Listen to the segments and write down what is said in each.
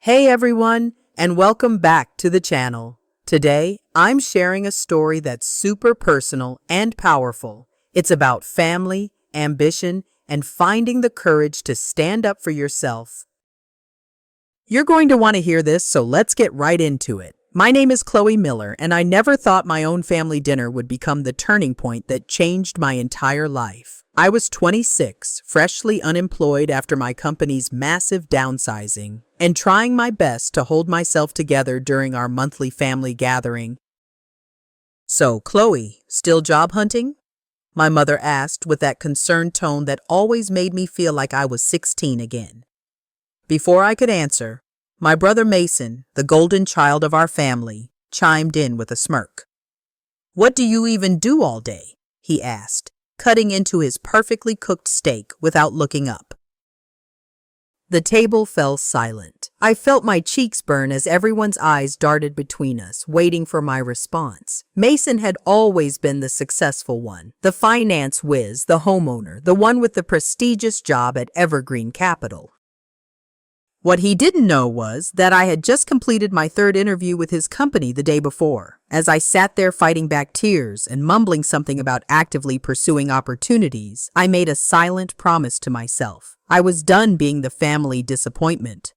Hey everyone, and welcome back to the channel. Today, I'm sharing a story that's super personal and powerful. It's about family, ambition, and finding the courage to stand up for yourself. You're going to want to hear this, so let's get right into it. My name is Chloe Miller, and I never thought my own family dinner would become the turning point that changed my entire life. I was 26, freshly unemployed after my company's massive downsizing, and trying my best to hold myself together during our monthly family gathering. "So, Chloe, still job hunting?" my mother asked with that concerned tone that always made me feel like I was 16 again. Before I could answer, my brother Mason, the golden child of our family, chimed in with a smirk. "What do you even do all day?" he asked, cutting into his perfectly cooked steak without looking up. The table fell silent. I felt my cheeks burn as everyone's eyes darted between us, waiting for my response. Mason had always been the successful one, the finance whiz, the homeowner, the one with the prestigious job at Evergreen Capital. What he didn't know was that I had just completed my third interview with his company the day before. As I sat there fighting back tears and mumbling something about actively pursuing opportunities, I made a silent promise to myself. I was done being the family disappointment.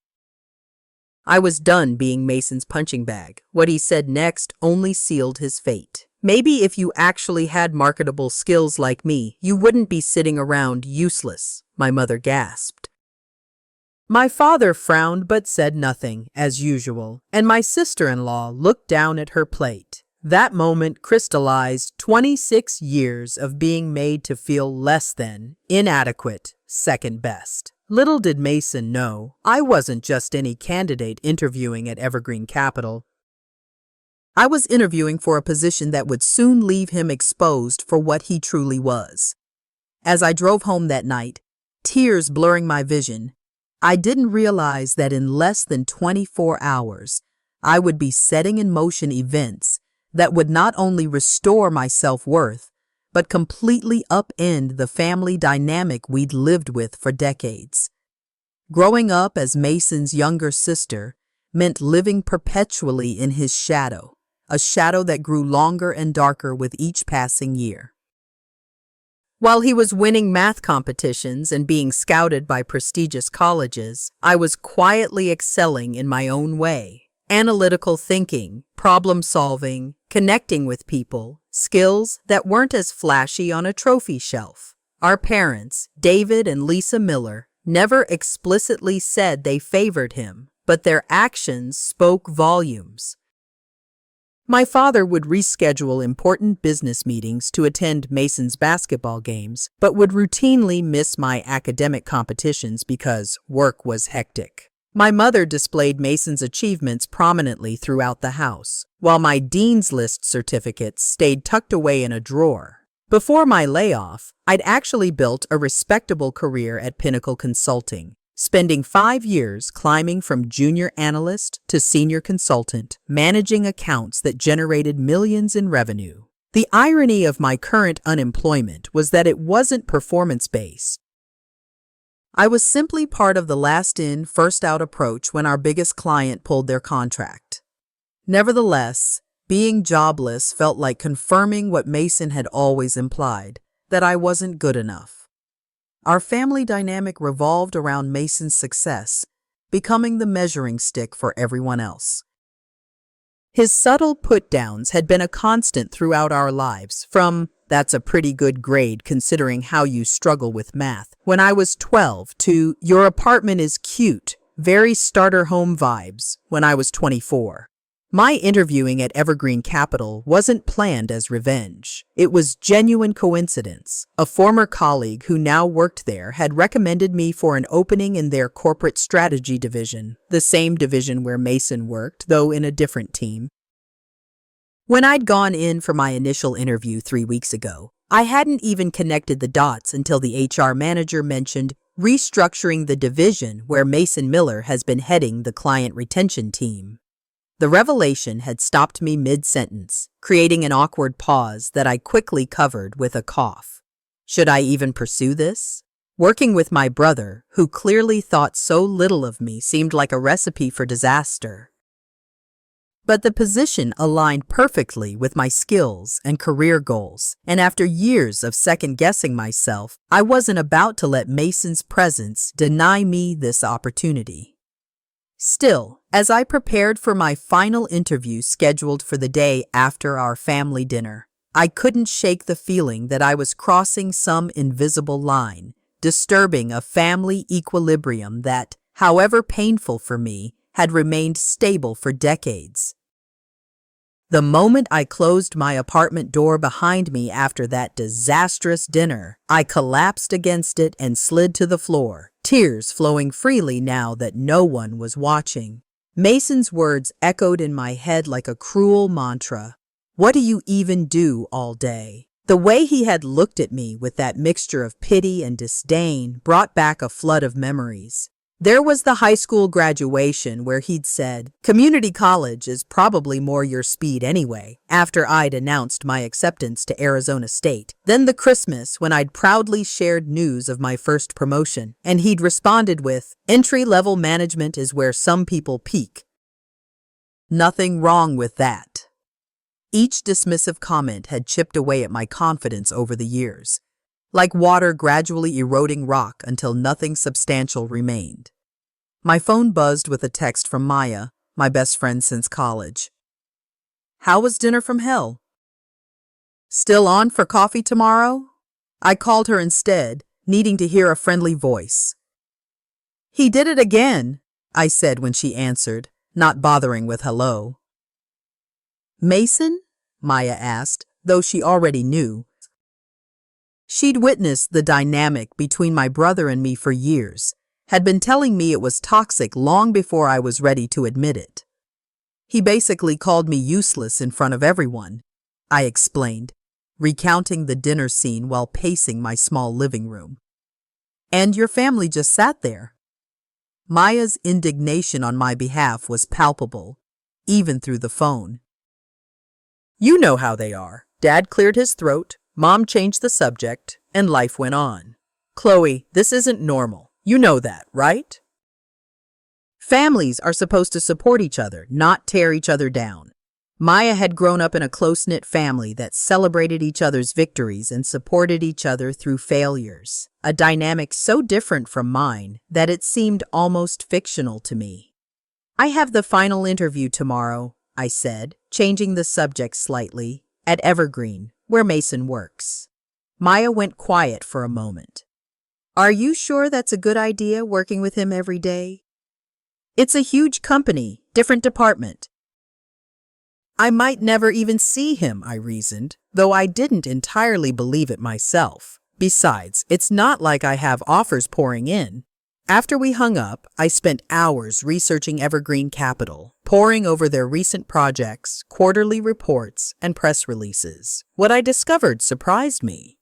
I was done being Mason's punching bag. What he said next only sealed his fate. "Maybe if you actually had marketable skills like me, you wouldn't be sitting around useless," my mother gasped. My father frowned but said nothing, as usual, and my sister-in-law looked down at her plate. That moment crystallized 26 years of being made to feel less than, inadequate, second best. Little did Mason know, I wasn't just any candidate interviewing at Evergreen Capital. I was interviewing for a position that would soon leave him exposed for what he truly was. As I drove home that night, tears blurring my vision, I didn't realize that in less than 24 hours, I would be setting in motion events that would not only restore my self-worth, but completely upend the family dynamic we'd lived with for decades. Growing up as Mason's younger sister meant living perpetually in his shadow, a shadow that grew longer and darker with each passing year. While he was winning math competitions and being scouted by prestigious colleges, I was quietly excelling in my own way. Analytical thinking, problem solving, connecting with people, skills that weren't as flashy on a trophy shelf. Our parents, David and Lisa Miller, never explicitly said they favored him, but their actions spoke volumes. My father would reschedule important business meetings to attend Mason's basketball games, but would routinely miss my academic competitions because work was hectic. My mother displayed Mason's achievements prominently throughout the house, while my Dean's List certificates stayed tucked away in a drawer. Before my layoff, I'd actually built a respectable career at Pinnacle Consulting, spending 5 years climbing from junior analyst to senior consultant, managing accounts that generated millions in revenue. The irony of my current unemployment was that it wasn't performance-based. I was simply part of the last-in, first-out approach when our biggest client pulled their contract. Nevertheless, being jobless felt like confirming what Mason had always implied, that I wasn't good enough. Our family dynamic revolved around Mason's success, becoming the measuring stick for everyone else. His subtle put-downs had been a constant throughout our lives, from "that's a pretty good grade considering how you struggle with math" when I was 12 to "your apartment is cute, very starter home vibes" when I was 24. My interviewing at Evergreen Capital wasn't planned as revenge. It was genuine coincidence. A former colleague who now worked there had recommended me for an opening in their corporate strategy division, the same division where Mason worked, though in a different team. When I'd gone in for my initial interview 3 weeks ago, I hadn't even connected the dots until the HR manager mentioned restructuring the division where Mason Miller has been heading the client retention team. The revelation had stopped me mid-sentence, creating an awkward pause that I quickly covered with a cough. Should I even pursue this? Working with my brother, who clearly thought so little of me, seemed like a recipe for disaster. But the position aligned perfectly with my skills and career goals, and after years of second-guessing myself, I wasn't about to let Mason's presence deny me this opportunity. Still, as I prepared for my final interview scheduled for the day after our family dinner, I couldn't shake the feeling that I was crossing some invisible line, disturbing a family equilibrium that, however painful for me, had remained stable for decades. The moment I closed my apartment door behind me after that disastrous dinner, I collapsed against it and slid to the floor, tears flowing freely now that no one was watching. Mason's words echoed in my head like a cruel mantra. "What do you even do all day?" The way he had looked at me with that mixture of pity and disdain brought back a flood of memories. There was the high school graduation where he'd said, "Community college is probably more your speed anyway," after I'd announced my acceptance to Arizona State. Then the Christmas when I'd proudly shared news of my first promotion, and he'd responded with, "Entry-level management is where some people peak." Nothing wrong with that. Each dismissive comment had chipped away at my confidence over the years, like water gradually eroding rock until nothing substantial remained. My phone buzzed with a text from Maya, my best friend since college. "How was dinner from hell? Still on for coffee tomorrow?" I called her instead, needing to hear a friendly voice. "He did it again," I said when she answered, not bothering with hello. "Mason?" Maya asked, though she already knew. She'd witnessed the dynamic between my brother and me for years, had been telling me it was toxic long before I was ready to admit it. "He basically called me useless in front of everyone," I explained, recounting the dinner scene while pacing my small living room. "And your family just sat there." Maya's indignation on my behalf was palpable, even through the phone. "You know how they are. Dad cleared his throat, Mom changed the subject, and life went on. Chloe, this isn't normal. You know that, right? Families are supposed to support each other, not tear each other down." Maya had grown up in a close-knit family that celebrated each other's victories and supported each other through failures, a dynamic so different from mine that it seemed almost fictional to me. "I have the final interview tomorrow," I said, changing the subject slightly, "at Evergreen, where Mason works." Maya went quiet for a moment. "Are you sure that's a good idea, working with him every day?" "It's a huge company, different department." "I might never even see him," I reasoned, though I didn't entirely believe it myself. Besides, it's not like I have offers pouring in. After we hung up, I spent hours researching Evergreen Capital, poring over their recent projects, quarterly reports, and press releases. What I discovered surprised me.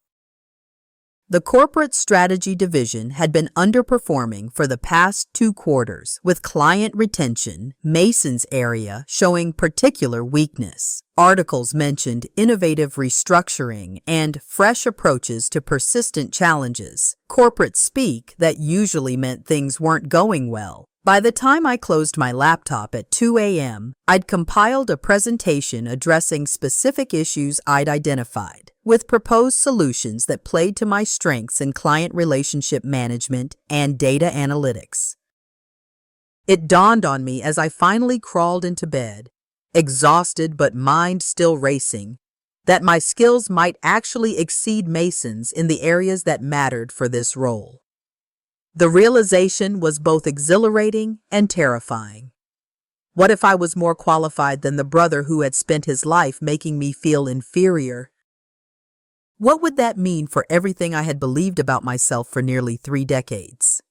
The corporate strategy division had been underperforming for the past 2 quarters, with client retention, Mason's area, showing particular weakness. Articles mentioned innovative restructuring and fresh approaches to persistent challenges. Corporate speak that usually meant things weren't going well. By the time I closed my laptop at 2 a.m., I'd compiled a presentation addressing specific issues I'd identified, with proposed solutions that played to my strengths in client relationship management and data analytics. It dawned on me as I finally crawled into bed, exhausted but mind still racing, that my skills might actually exceed Mason's in the areas that mattered for this role. The realization was both exhilarating and terrifying. What if I was more qualified than the brother who had spent his life making me feel inferior? What would that mean for everything I had believed about myself for nearly 3 decades?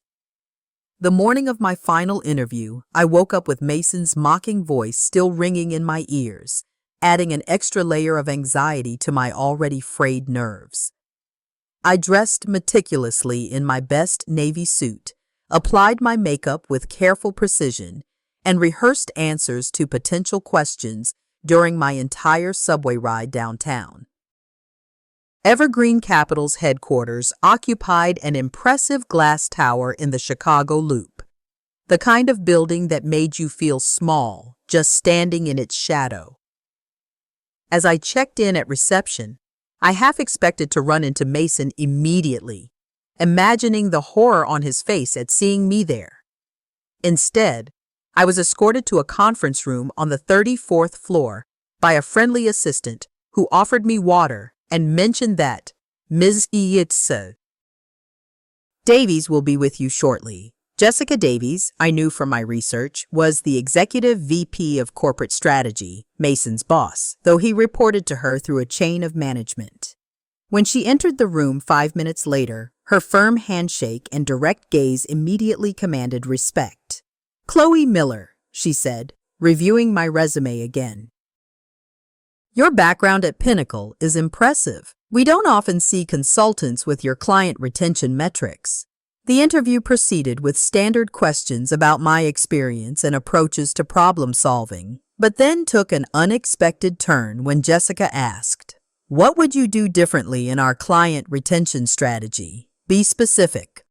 The morning of my final interview, I woke up with Mason's mocking voice still ringing in my ears, adding an extra layer of anxiety to my already frayed nerves. I dressed meticulously in my best navy suit, applied my makeup with careful precision, and rehearsed answers to potential questions during my entire subway ride downtown. Evergreen Capital's headquarters occupied an impressive glass tower in the Chicago Loop, the kind of building that made you feel small just standing in its shadow. As I checked in at reception, I half expected to run into Mason immediately, imagining the horror on his face at seeing me there. Instead, I was escorted to a conference room on the 34th floor by a friendly assistant who offered me water and mentioned that Ms. Davies will be with you shortly. Jessica Davies, I knew from my research, was the executive VP of corporate strategy, Mason's boss, though he reported to her through a chain of management. When she entered the room 5 minutes later, her firm handshake and direct gaze immediately commanded respect. "Chloe Miller," she said, reviewing my resume again. "Your background at Pinnacle is impressive. We don't often see consultants with your client retention metrics." The interview proceeded with standard questions about my experience and approaches to problem solving, but then took an unexpected turn when Jessica asked, "What would you do differently in our client retention strategy? Be specific."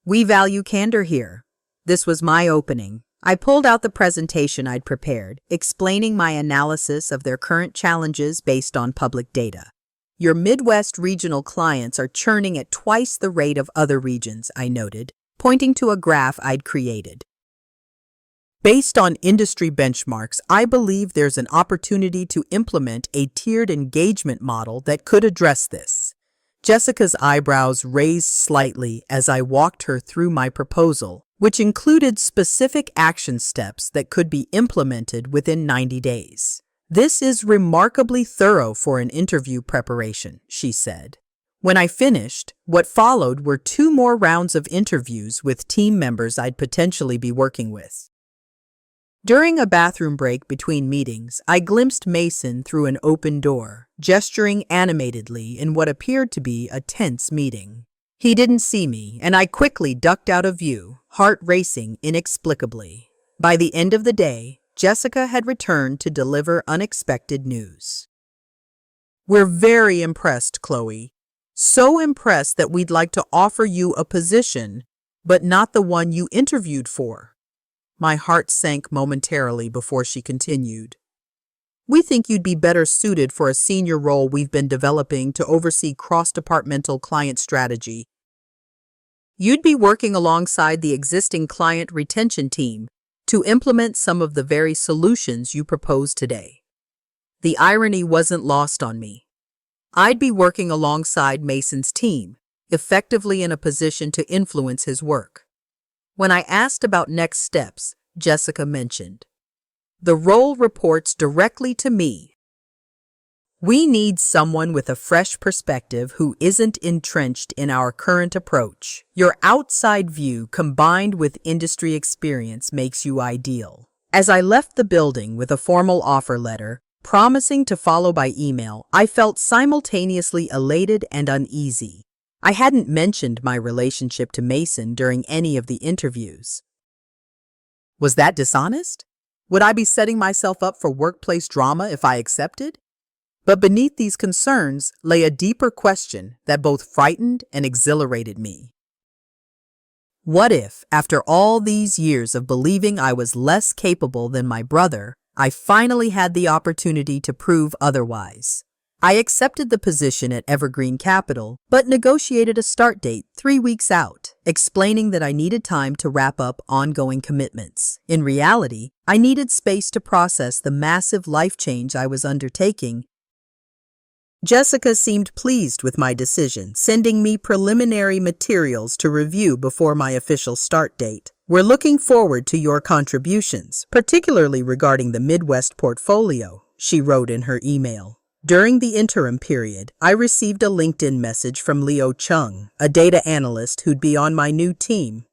"We value candor here." This was my opening. I pulled out the presentation I'd prepared, explaining my analysis of their current challenges based on public data. "Your Midwest regional clients are churning at twice the rate of other regions," I noted, pointing to a graph I'd created. "Based on industry benchmarks, I believe there's an opportunity to implement a tiered engagement model that could address this." Jessica's eyebrows raised slightly as I walked her through my proposal, which included specific action steps that could be implemented within 90 days. "This is remarkably thorough for an interview preparation," she said. When I finished, what followed were 2 more rounds of interviews with team members I'd potentially be working with. During a bathroom break between meetings, I glimpsed Mason through an open door, gesturing animatedly in what appeared to be a tense meeting. He didn't see me, and I quickly ducked out of view, heart racing inexplicably. By the end of the day, Jessica had returned to deliver unexpected news. "We're very impressed, Chloe. So impressed that we'd like to offer you a position, but not the one you interviewed for." My heart sank momentarily before she continued. "We think you'd be better suited for a senior role we've been developing to oversee cross-departmental client strategy. You'd be working alongside the existing client retention team to implement some of the very solutions you proposed today." The irony wasn't lost on me. I'd be working alongside Mason's team, effectively in a position to influence his work. When I asked about next steps, Jessica mentioned, "The role reports directly to me. We need someone with a fresh perspective who isn't entrenched in our current approach. Your outside view combined with industry experience makes you ideal." As I left the building with a formal offer letter, promising to follow by email, I felt simultaneously elated and uneasy. I hadn't mentioned my relationship to Mason during any of the interviews. Was that dishonest? Would I be setting myself up for workplace drama if I accepted? But beneath these concerns lay a deeper question that both frightened and exhilarated me. What if, after all these years of believing I was less capable than my brother, I finally had the opportunity to prove otherwise? I accepted the position at Evergreen Capital, but negotiated a start date 3 weeks out, explaining that I needed time to wrap up ongoing commitments. In reality, I needed space to process the massive life change I was undertaking. Jessica seemed pleased with my decision, sending me preliminary materials to review before my official start date. "We're looking forward to your contributions, particularly regarding the Midwest portfolio," she wrote in her email. During the interim period, I received a LinkedIn message from Leo Chung, a data analyst who'd be on my new team.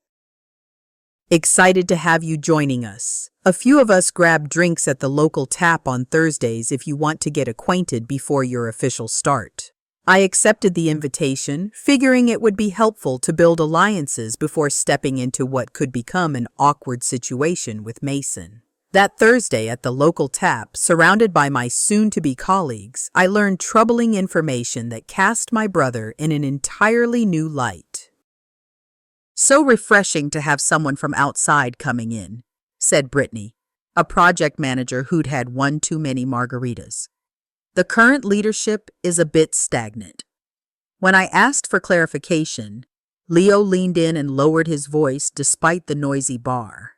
"Excited to have you joining us. A few of us grab drinks at the local tap on Thursdays if you want to get acquainted before your official start." I accepted the invitation, figuring it would be helpful to build alliances before stepping into what could become an awkward situation with Mason. That Thursday at the local tap, surrounded by my soon-to-be colleagues, I learned troubling information that cast my brother in an entirely new light. "So refreshing to have someone from outside coming in," said Brittany, a project manager who'd had one too many margaritas. "The current leadership is a bit stagnant." When I asked for clarification, Leo leaned in and lowered his voice despite the noisy bar.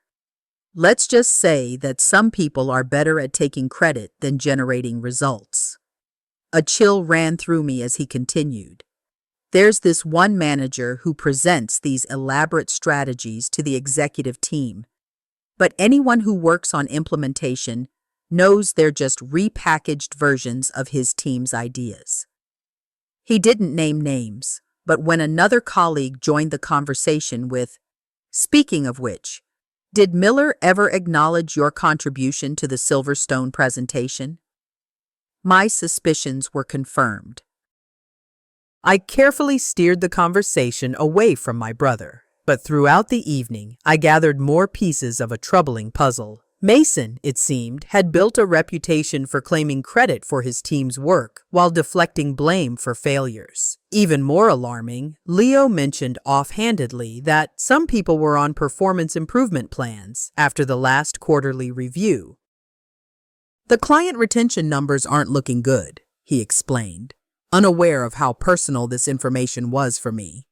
"Let's just say that some people are better at taking credit than generating results." A chill ran through me as he continued. "There's this one manager who presents these elaborate strategies to the executive team, but anyone who works on implementation knows they're just repackaged versions of his team's ideas." He didn't name names, but when another colleague joined the conversation with, "Speaking of which, did Miller ever acknowledge your contribution to the Silverstone presentation?" my suspicions were confirmed. I carefully steered the conversation away from my brother, but throughout the evening I gathered more pieces of a troubling puzzle. Mason, it seemed, had built a reputation for claiming credit for his team's work while deflecting blame for failures. Even more alarming, Leo mentioned offhandedly that some people were on performance improvement plans after the last quarterly review. "The client retention numbers aren't looking good," he explained, unaware of how personal this information was for me.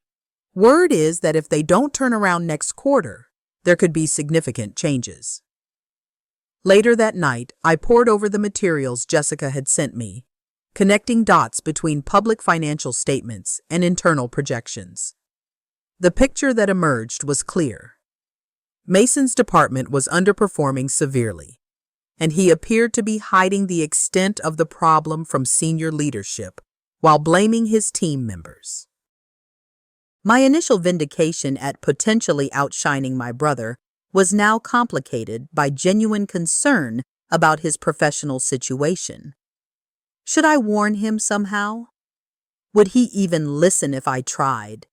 "Word is that if they don't turn around next quarter, there could be significant changes." Later that night, I pored over the materials Jessica had sent me, connecting dots between public financial statements and internal projections. The picture that emerged was clear. Mason's department was underperforming severely, and he appeared to be hiding the extent of the problem from senior leadership while blaming his team members. My initial vindication at potentially outshining my brother was now complicated by genuine concern about his professional situation. Should I warn him somehow? Would he even listen if I tried?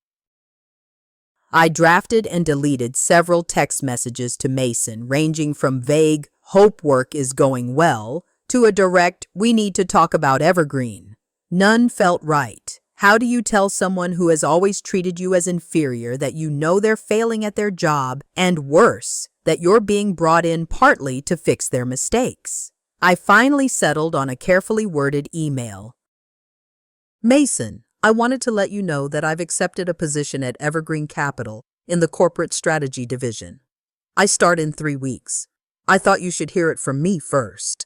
I drafted and deleted several text messages to Mason, ranging from vague, "hope work is going well," to a direct, "we need to talk about Evergreen." None felt right. How do you tell someone who has always treated you as inferior that you know they're failing at their job, and worse, that you're being brought in partly to fix their mistakes? I finally settled on a carefully worded email. "Mason, I wanted to let you know that I've accepted a position at Evergreen Capital in the corporate strategy division. I start in 3 weeks. I thought you should hear it from me first."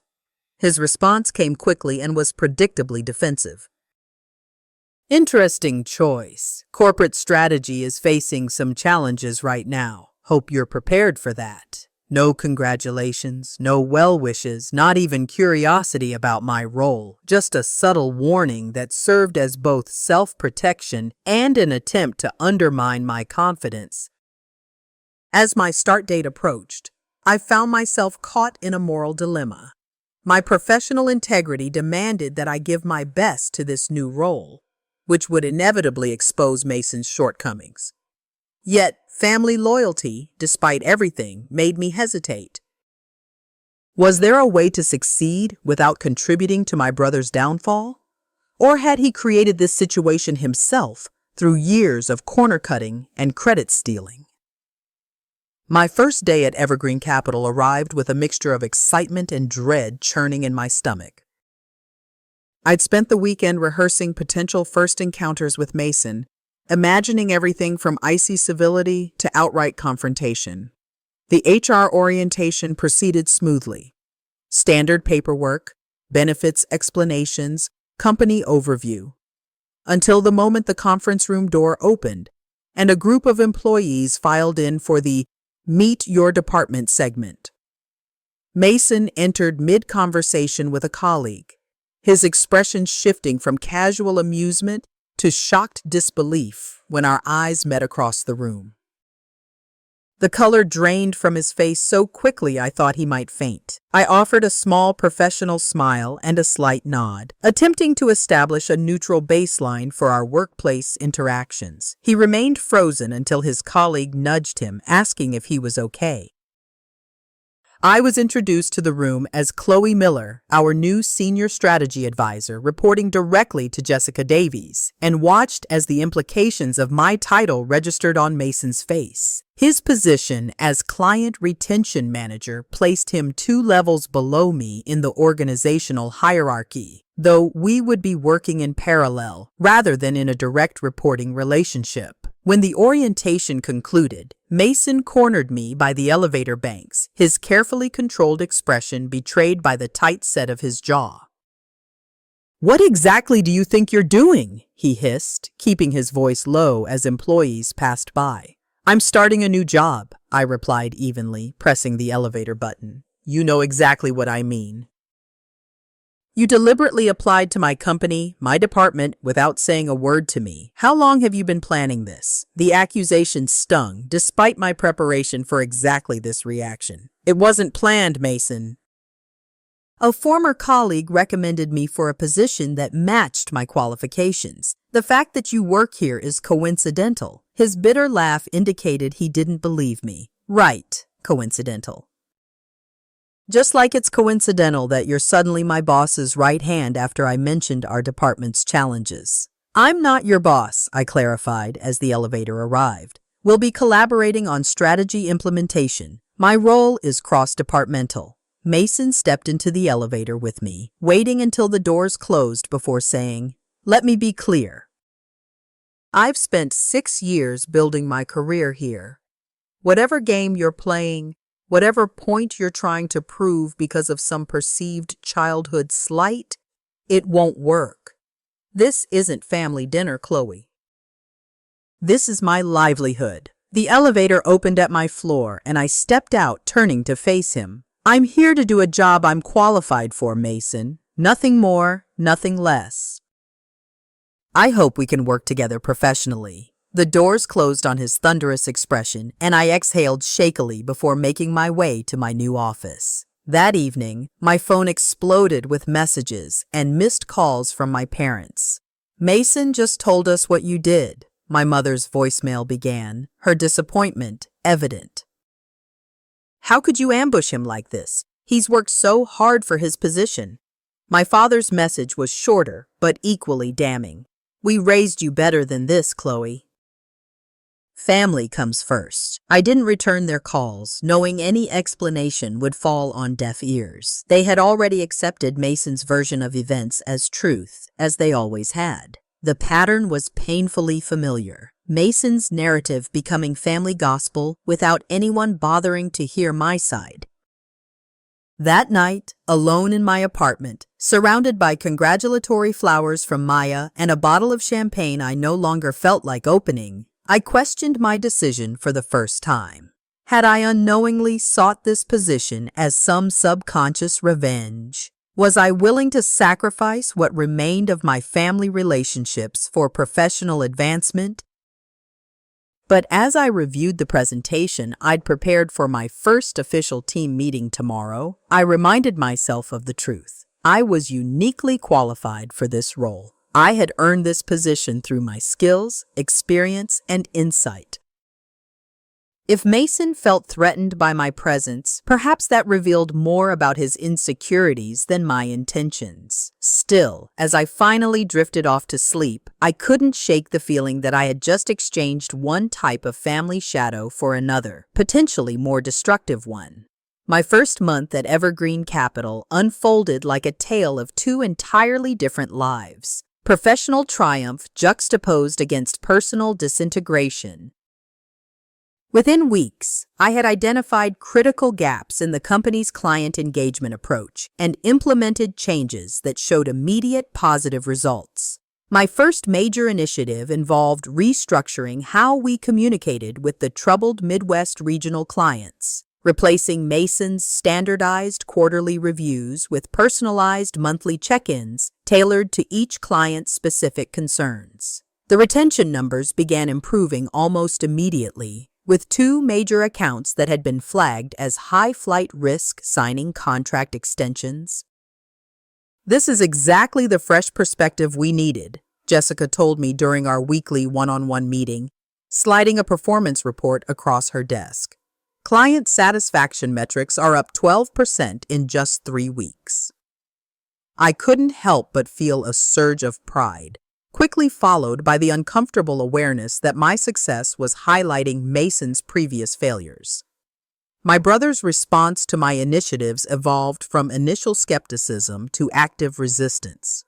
His response came quickly and was predictably defensive. "Interesting choice. Corporate strategy is facing some challenges right now. Hope you're prepared for that. No congratulations, no well wishes, not even curiosity about my role. Just a subtle warning that served as both self-protection and an attempt to undermine my confidence." As my start date approached, I found myself caught in a moral dilemma. My professional integrity demanded that I give my best to this new role, which would inevitably expose Mason's shortcomings. Yet, family loyalty, despite everything, made me hesitate. Was there a way to succeed without contributing to my brother's downfall? Or had he created this situation himself through years of corner-cutting and credit stealing? My first day at Evergreen Capital arrived with a mixture of excitement and dread churning in my stomach. I'd spent the weekend rehearsing potential first encounters with Mason, imagining everything from icy civility to outright confrontation. The HR orientation proceeded smoothly. Standard paperwork, benefits explanations, company overview. Until the moment the conference room door opened and a group of employees filed in for the "Meet Your Department" segment. Mason entered mid-conversation with a colleague, his expression shifting from casual amusement to shocked disbelief when our eyes met across the room. The color drained from his face so quickly I thought he might faint. I offered a small professional smile and a slight nod, attempting to establish a neutral baseline for our workplace interactions. He remained frozen until his colleague nudged him, asking if he was okay. I was introduced to the room as Chloe Miller, our new senior strategy advisor, reporting directly to Jessica Davies, and watched as the implications of my title registered on Mason's face. His position as client retention manager placed him 2 levels below me in the organizational hierarchy, though we would be working in parallel rather than in a direct reporting relationship. When the orientation concluded, Mason cornered me by the elevator banks, his carefully controlled expression betrayed by the tight set of his jaw. "What exactly do you think you're doing?" he hissed, keeping his voice low as employees passed by. "I'm starting a new job," I replied evenly, pressing the elevator button. "You know exactly what I mean. You deliberately applied to my company, my department, without saying a word to me. How long have you been planning this?" The accusation stung, despite my preparation for exactly this reaction. "It wasn't planned, Mason. A former colleague recommended me for a position that matched my qualifications. The fact that you work here is coincidental." His bitter laugh indicated he didn't believe me. "Right, coincidental. Just like it's coincidental that you're suddenly my boss's right hand after I mentioned our department's challenges." "I'm not your boss," I clarified as the elevator arrived. "We'll be collaborating on strategy implementation. My role is cross-departmental." Mason stepped into the elevator with me, waiting until the doors closed before saying, "Let me be clear. I've spent 6 years building my career here. Whatever game you're playing, whatever point you're trying to prove because of some perceived childhood slight, it won't work. This isn't family dinner, Chloe. This is my livelihood." The elevator opened at my floor and I stepped out, turning to face him. "I'm here to do a job I'm qualified for, Mason. Nothing more, nothing less. I hope we can work together professionally." The doors closed on his thunderous expression, and I exhaled shakily before making my way to my new office. That evening, my phone exploded with messages and missed calls from my parents. "Mason just told us what you did," my mother's voicemail began, her disappointment evident. "How could you ambush him like this? He's worked so hard for his position." My father's message was shorter, but equally damning. "We raised you better than this, Chloe. Family comes first." I didn't return their calls, knowing any explanation would fall on deaf ears. They had already accepted Mason's version of events as truth, as they always had. The pattern was painfully familiar. Mason's narrative becoming family gospel without anyone bothering to hear my side. That night, alone in my apartment, surrounded by congratulatory flowers from Maya and a bottle of champagne I no longer felt like opening, I questioned my decision for the first time. Had I unknowingly sought this position as some subconscious revenge? Was I willing to sacrifice what remained of my family relationships for professional advancement? But as I reviewed the presentation I'd prepared for my first official team meeting tomorrow, I reminded myself of the truth. I was uniquely qualified for this role. I had earned this position through my skills, experience, and insight. If Mason felt threatened by my presence, perhaps that revealed more about his insecurities than my intentions. Still, as I finally drifted off to sleep, I couldn't shake the feeling that I had just exchanged one type of family shadow for another, potentially more destructive one. My first month at Evergreen Capital unfolded like a tale of 2 entirely different lives. Professional triumph juxtaposed against personal disintegration. Within weeks, I had identified critical gaps in the company's client engagement approach and implemented changes that showed immediate positive results. My first major initiative involved restructuring how we communicated with the troubled Midwest regional clients, replacing Mason's standardized quarterly reviews with personalized monthly check-ins tailored to each client's specific concerns. The retention numbers began improving almost immediately, with 2 major accounts that had been flagged as high flight risk signing contract extensions. "This is exactly the fresh perspective we needed," Jessica told me during our weekly one-on-one meeting, sliding a performance report across her desk. Client satisfaction metrics are up 12% in just 3 weeks. I couldn't help but feel a surge of pride, quickly followed by the uncomfortable awareness that my success was highlighting Mason's previous failures. My brother's response to my initiatives evolved from initial skepticism to active resistance.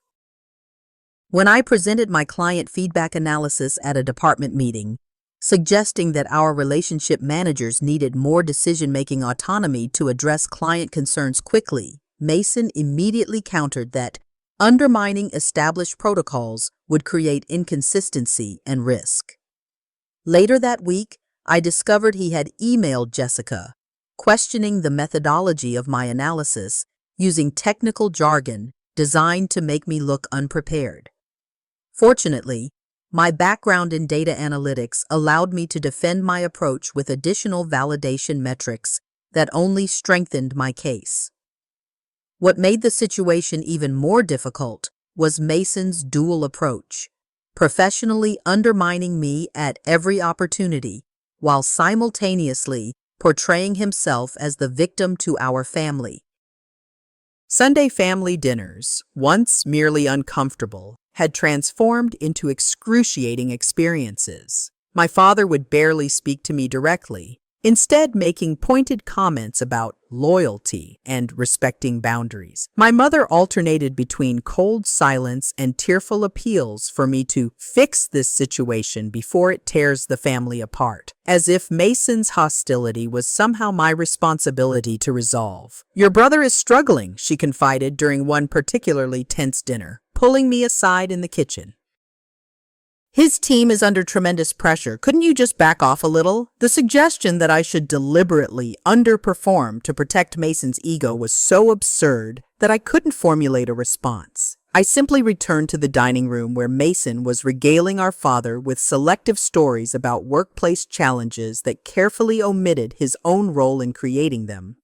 When I presented my client feedback analysis at a department meeting, suggesting that our relationship managers needed more decision-making autonomy to address client concerns quickly, Mason immediately countered that undermining established protocols would create inconsistency and risk. Later that week, I discovered he had emailed Jessica, questioning the methodology of my analysis using technical jargon designed to make me look unprepared. Fortunately, my background in data analytics allowed me to defend my approach with additional validation metrics that only strengthened my case. What made the situation even more difficult was Mason's dual approach, professionally undermining me at every opportunity while simultaneously portraying himself as the victim to our family. Sunday family dinners, once merely uncomfortable, had transformed into excruciating experiences. My father would barely speak to me directly, instead making pointed comments about loyalty and respecting boundaries. My mother alternated between cold silence and tearful appeals for me to fix this situation before it tears the family apart, as if Mason's hostility was somehow my responsibility to resolve. "Your brother is struggling," she confided during one particularly tense dinner, pulling me aside in the kitchen. "His team is under tremendous pressure. Couldn't you just back off a little?" The suggestion that I should deliberately underperform to protect Mason's ego was so absurd that I couldn't formulate a response. I simply returned to the dining room where Mason was regaling our father with selective stories about workplace challenges that carefully omitted his own role in creating them.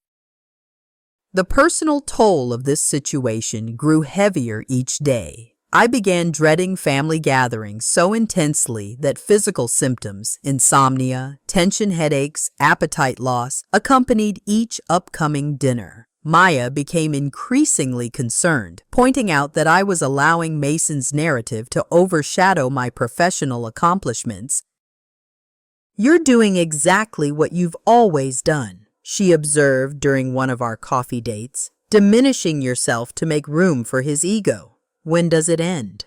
The personal toll of this situation grew heavier each day. I began dreading family gatherings so intensely that physical symptoms, insomnia, tension headaches, appetite loss, accompanied each upcoming dinner. Maya became increasingly concerned, pointing out that I was allowing Mason's narrative to overshadow my professional accomplishments. "You're doing exactly what you've always done," she observed during one of our coffee dates, "diminishing yourself to make room for his ego. When does it end?"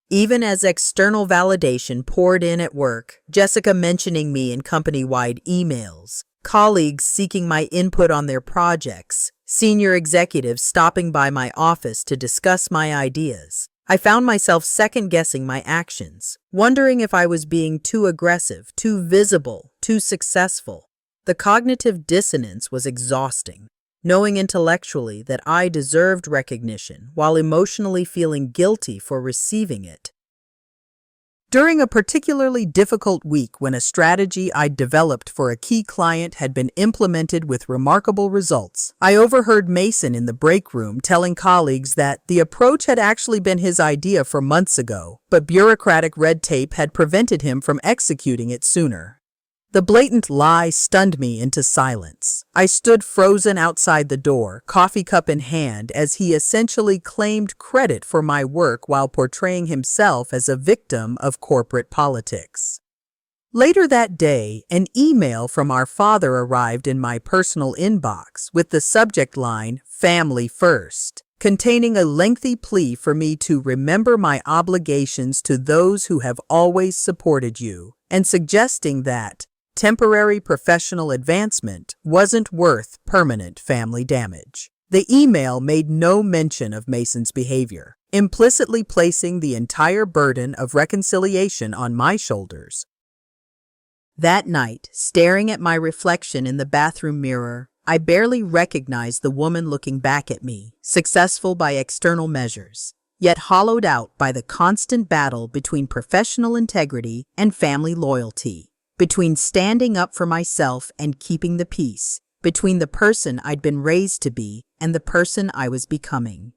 Even as external validation poured in at work, Jessica mentioning me in company-wide emails, colleagues seeking my input on their projects, senior executives stopping by my office to discuss my ideas, I found myself second-guessing my actions, wondering if I was being too aggressive, too visible, too successful. The cognitive dissonance was exhausting, knowing intellectually that I deserved recognition while emotionally feeling guilty for receiving it. During a particularly difficult week when a strategy I'd developed for a key client had been implemented with remarkable results, I overheard Mason in the break room telling colleagues that the approach had actually been his idea for months ago, but bureaucratic red tape had prevented him from executing it sooner. The blatant lie stunned me into silence. I stood frozen outside the door, coffee cup in hand, as he essentially claimed credit for my work while portraying himself as a victim of corporate politics. Later that day, an email from our father arrived in my personal inbox with the subject line, "Family First," containing a lengthy plea for me to remember my obligations to those who have always supported you, and suggesting that temporary professional advancement wasn't worth permanent family damage. The email made no mention of Mason's behavior, implicitly placing the entire burden of reconciliation on my shoulders. That night, staring at my reflection in the bathroom mirror, I barely recognized the woman looking back at me, successful by external measures, yet hollowed out by the constant battle between professional integrity and family loyalty. Between standing up for myself and keeping the peace, between the person I'd been raised to be and the person I was becoming.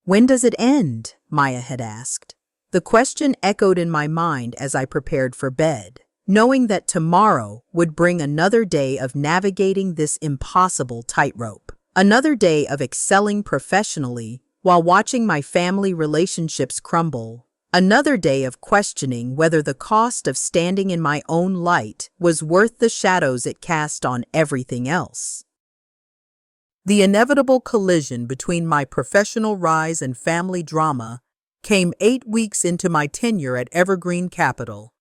"When does it end?" Maya had asked. The question echoed in my mind as I prepared for bed. knowing that tomorrow would bring another day of navigating this impossible tightrope. Another day of excelling professionally while watching my family relationships crumble. Another day of questioning whether the cost of standing in my own light was worth the shadows it cast on everything else. The inevitable collision between my professional rise and family drama came 8 weeks into my tenure at Evergreen Capital,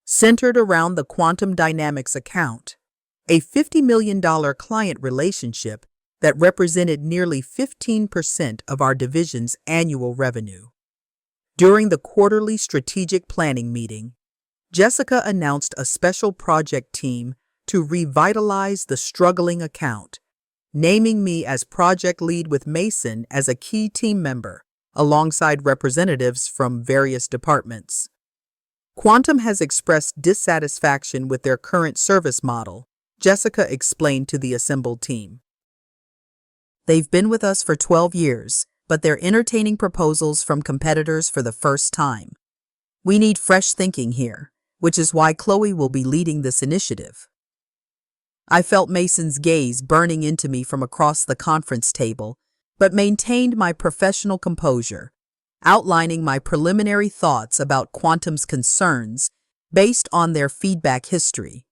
centered around the Quantum Dynamics account, a $50 million client relationship that represented nearly 15% of our division's annual revenue. During the quarterly strategic planning meeting, Jessica announced a special project team to revitalize the struggling account, naming me as project lead with Mason as a key team member, alongside representatives from various departments. Quantum has expressed dissatisfaction with their current service model, Jessica explained to the assembled team. They've been with us for 12 years, but they're entertaining proposals from competitors for the first time. We need fresh thinking here, which is why Chloe will be leading this initiative. I felt Mason's gaze burning into me from across the conference table, but maintained my professional composure, outlining my preliminary thoughts about Quantum's concerns based on their feedback history.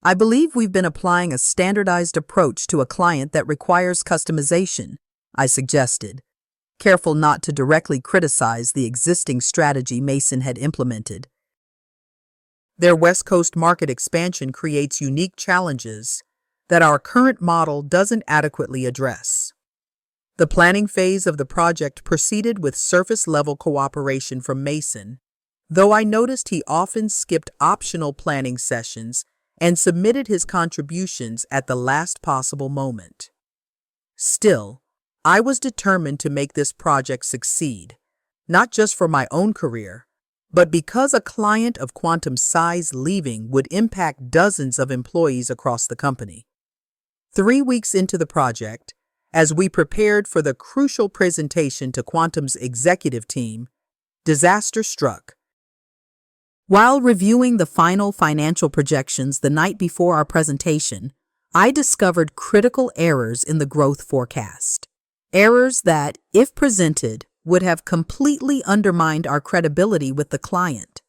I believe we've been applying a standardized approach to a client that requires customization, I suggested, careful not to directly criticize the existing strategy Mason had implemented. Their West Coast market expansion creates unique challenges that our current model doesn't adequately address. The planning phase of the project proceeded with surface-level cooperation from Mason, though I noticed he often skipped optional planning sessions and submitted his contributions at the last possible moment. Still, I was determined to make this project succeed, not just for my own career, but because a client of Quantum's size leaving would impact dozens of employees across the company. 3 weeks into the project, as we prepared for the crucial presentation to Quantum's executive team, disaster struck. While reviewing the final financial projections the night before our presentation, I discovered critical errors in the growth forecast. Errors that, if presented, would have completely undermined our credibility with the client.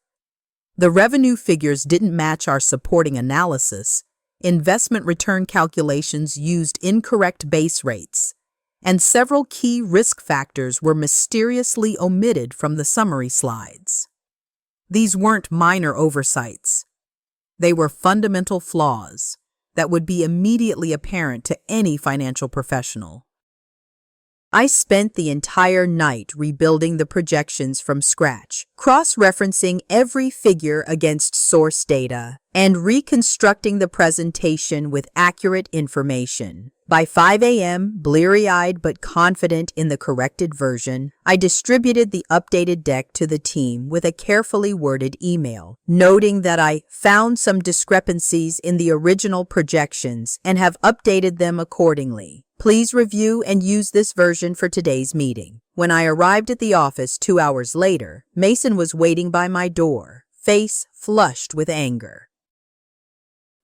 The revenue figures didn't match our supporting analysis, investment return calculations used incorrect base rates, and several key risk factors were mysteriously omitted from the summary slides. These weren't minor oversights. They were fundamental flaws that would be immediately apparent to any financial professional. I spent the entire night rebuilding the projections from scratch, cross-referencing every figure against source data, and reconstructing the presentation with accurate information. By 5 a.m., bleary-eyed but confident in the corrected version, I distributed the updated deck to the team with a carefully worded email, noting that I found some discrepancies in the original projections and have updated them accordingly. Please review and use this version for today's meeting. When I arrived at the office 2 hours later, Mason was waiting by my door, face flushed with anger.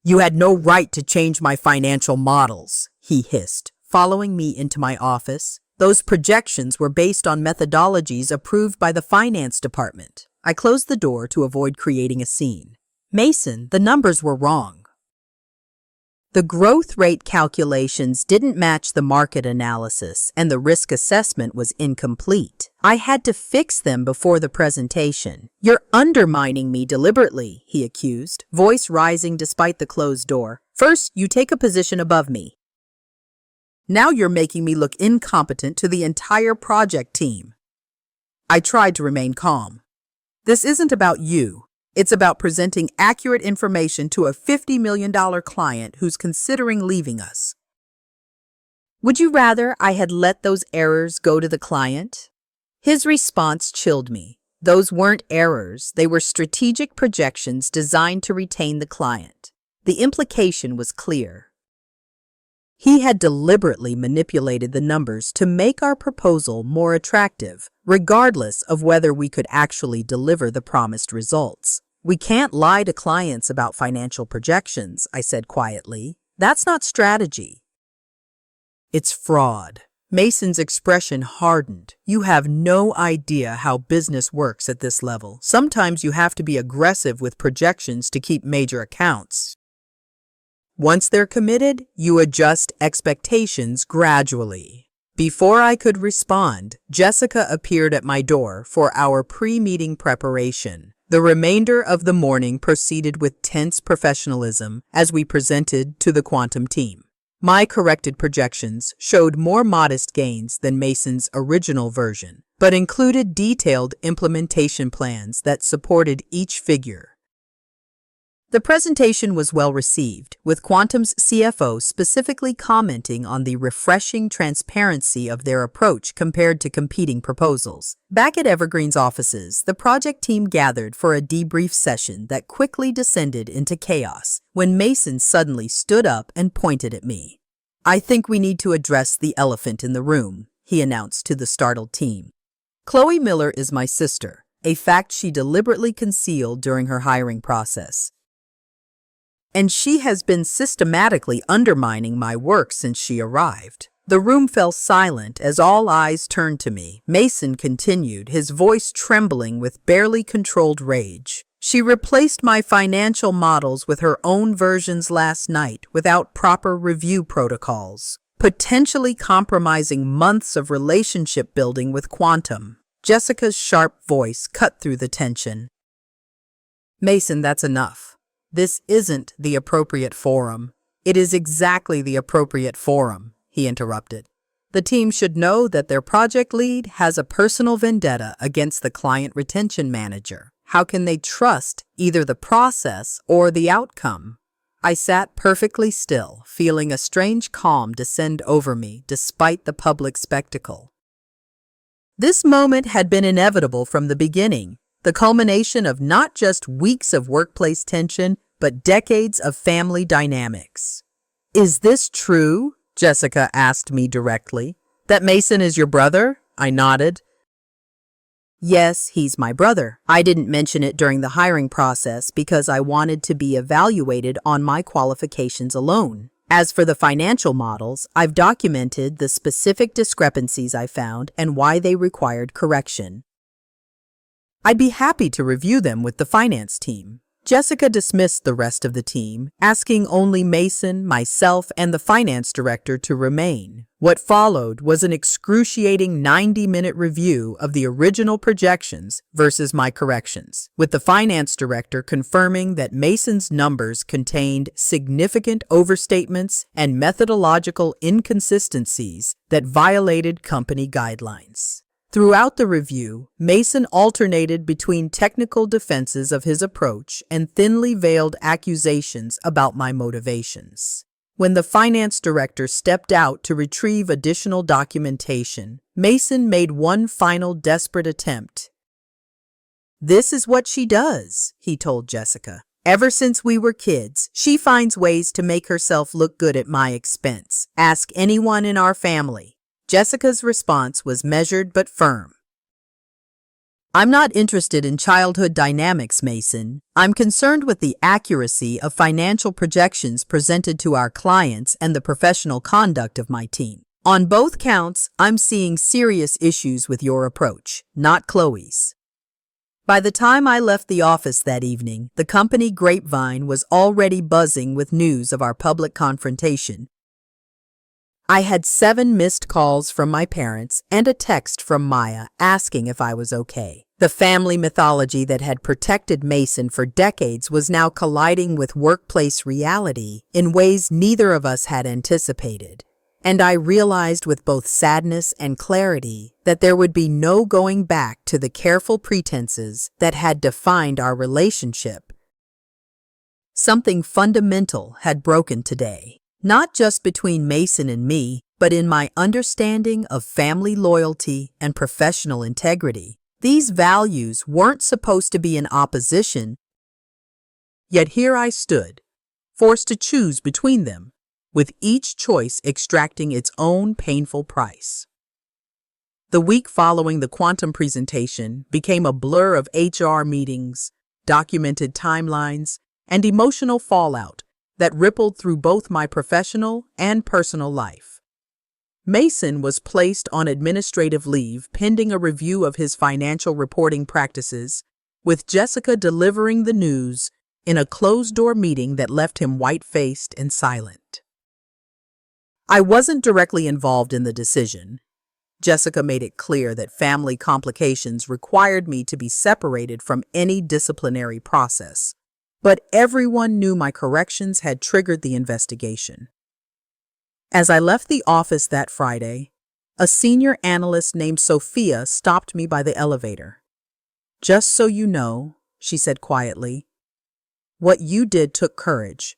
"You had no right to change my financial models," he hissed, following me into my office. "Those projections were based on methodologies approved by the finance department." I closed the door to avoid creating a scene. "Mason, the numbers were wrong. The growth rate calculations didn't match the market analysis, and the risk assessment was incomplete. I had to fix them before the presentation." "You're undermining me deliberately," he accused, voice rising despite the closed door. "First, you take a position above me. Now you're making me look incompetent to the entire project team." I tried to remain calm. "This isn't about you. It's about presenting accurate information to a $50 million client who's considering leaving us." "Would you rather I had let those errors go to the client?" His response chilled me. Those weren't errors, they were strategic projections designed to retain the client. The implication was clear. He had deliberately manipulated the numbers to make our proposal more attractive, regardless of whether we could actually deliver the promised results. We can't lie to clients about financial projections, I said quietly. That's not strategy. It's fraud. Mason's expression hardened. You have no idea how business works at this level. Sometimes you have to be aggressive with projections to keep major accounts. Once they're committed, you adjust expectations gradually. Before I could respond, Jessica appeared at my door for our pre-meeting preparation. The remainder of the morning proceeded with tense professionalism as we presented to the quantum team. My corrected projections showed more modest gains than Mason's original version, but included detailed implementation plans that supported each figure. The presentation was well received, with Quantum's CFO specifically commenting on the refreshing transparency of their approach compared to competing proposals. Back at Evergreen's offices, the project team gathered for a debrief session that quickly descended into chaos when Mason suddenly stood up and pointed at me. "I think we need to address the elephant in the room," he announced to the startled team. "Chloe Miller is my sister, a fact she deliberately concealed during her hiring process. And she has been systematically undermining my work since she arrived." The room fell silent as all eyes turned to me. Mason continued, his voice trembling with barely controlled rage. "She replaced my financial models with her own versions last night without proper review protocols, potentially compromising months of relationship building with Quantum." Jessica's sharp voice cut through the tension. "Mason, that's enough. This isn't the appropriate forum." "It is exactly the appropriate forum," he interrupted. "The team should know that their project lead has a personal vendetta against the client retention manager. How can they trust either the process or the outcome?" I sat perfectly still, feeling a strange calm descend over me despite the public spectacle. This moment had been inevitable from the beginning. The culmination of not just weeks of workplace tension, but decades of family dynamics. "Is this true?" Jessica asked me directly. "That Mason is your brother?" I nodded. "Yes, he's my brother. I didn't mention it during the hiring process because I wanted to be evaluated on my qualifications alone. As for the financial models, I've documented the specific discrepancies I found and why they required correction. I'd be happy to review them with the finance team." Jessica dismissed the rest of the team, asking only Mason, myself, and the finance director to remain. What followed was an excruciating 90-minute review of the original projections versus my corrections, with the finance director confirming that Mason's numbers contained significant overstatements and methodological inconsistencies that violated company guidelines. Throughout the review, Mason alternated between technical defenses of his approach and thinly veiled accusations about my motivations. When the finance director stepped out to retrieve additional documentation, Mason made one final desperate attempt. "This is what she does," he told Jessica. "Ever since we were kids, she finds ways to make herself look good at my expense. Ask anyone in our family." Jessica's response was measured but firm. "I'm not interested in childhood dynamics, Mason. I'm concerned with the accuracy of financial projections presented to our clients and the professional conduct of my team. On both counts, I'm seeing serious issues with your approach, not Chloe's." By the time I left the office that evening, the company grapevine was already buzzing with news of our public confrontation. I had 7 missed calls from my parents and a text from Maya asking if I was okay. The family mythology that had protected Mason for decades was now colliding with workplace reality in ways neither of us had anticipated. And I realized with both sadness and clarity that there would be no going back to the careful pretenses that had defined our relationship. Something fundamental had broken today. Not just between Mason and me, but in my understanding of family loyalty and professional integrity. These values weren't supposed to be in opposition, yet here I stood, forced to choose between them, with each choice extracting its own painful price. The week following the quantum presentation became a blur of HR meetings, documented timelines, and emotional fallout that rippled through both my professional and personal life. Mason was placed on administrative leave pending a review of his financial reporting practices, with Jessica delivering the news in a closed-door meeting that left him white-faced and silent. I wasn't directly involved in the decision. Jessica made it clear that family complications required me to be separated from any disciplinary process, but everyone knew my corrections had triggered the investigation. As I left the office that Friday, a senior analyst named Sophia stopped me by the elevator. "Just so you know," she said quietly, "what you did took courage."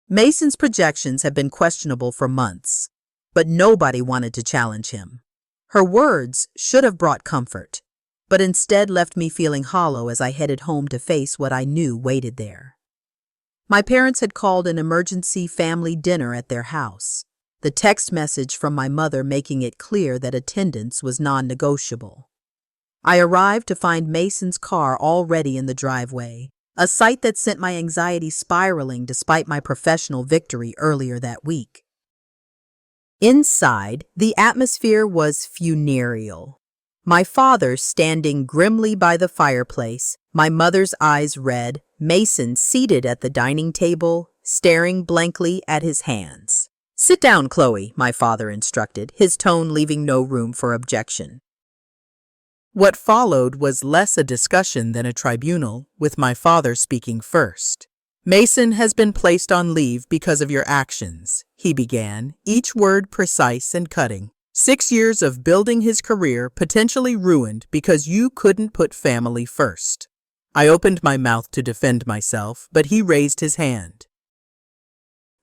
Mason's projections had been questionable for months, but nobody wanted to challenge him. Her words should have brought comfort, but instead left me feeling hollow as I headed home to face what I knew waited there. My parents had called an emergency family dinner at their house, the text message from my mother making it clear that attendance was non-negotiable. I arrived to find Mason's car already in the driveway, a sight that sent my anxiety spiraling despite my professional victory earlier that week. Inside, the atmosphere was funereal. My father standing grimly by the fireplace, my mother's eyes red, Mason seated at the dining table, staring blankly at his hands. "Sit down, Chloe," my father instructed, his tone leaving no room for objection. What followed was less a discussion than a tribunal, with my father speaking first. "Mason has been placed on leave because of your actions," he began, each word precise and cutting. 6 years of building his career potentially ruined because you couldn't put family first. I opened my mouth to defend myself, but he raised his hand.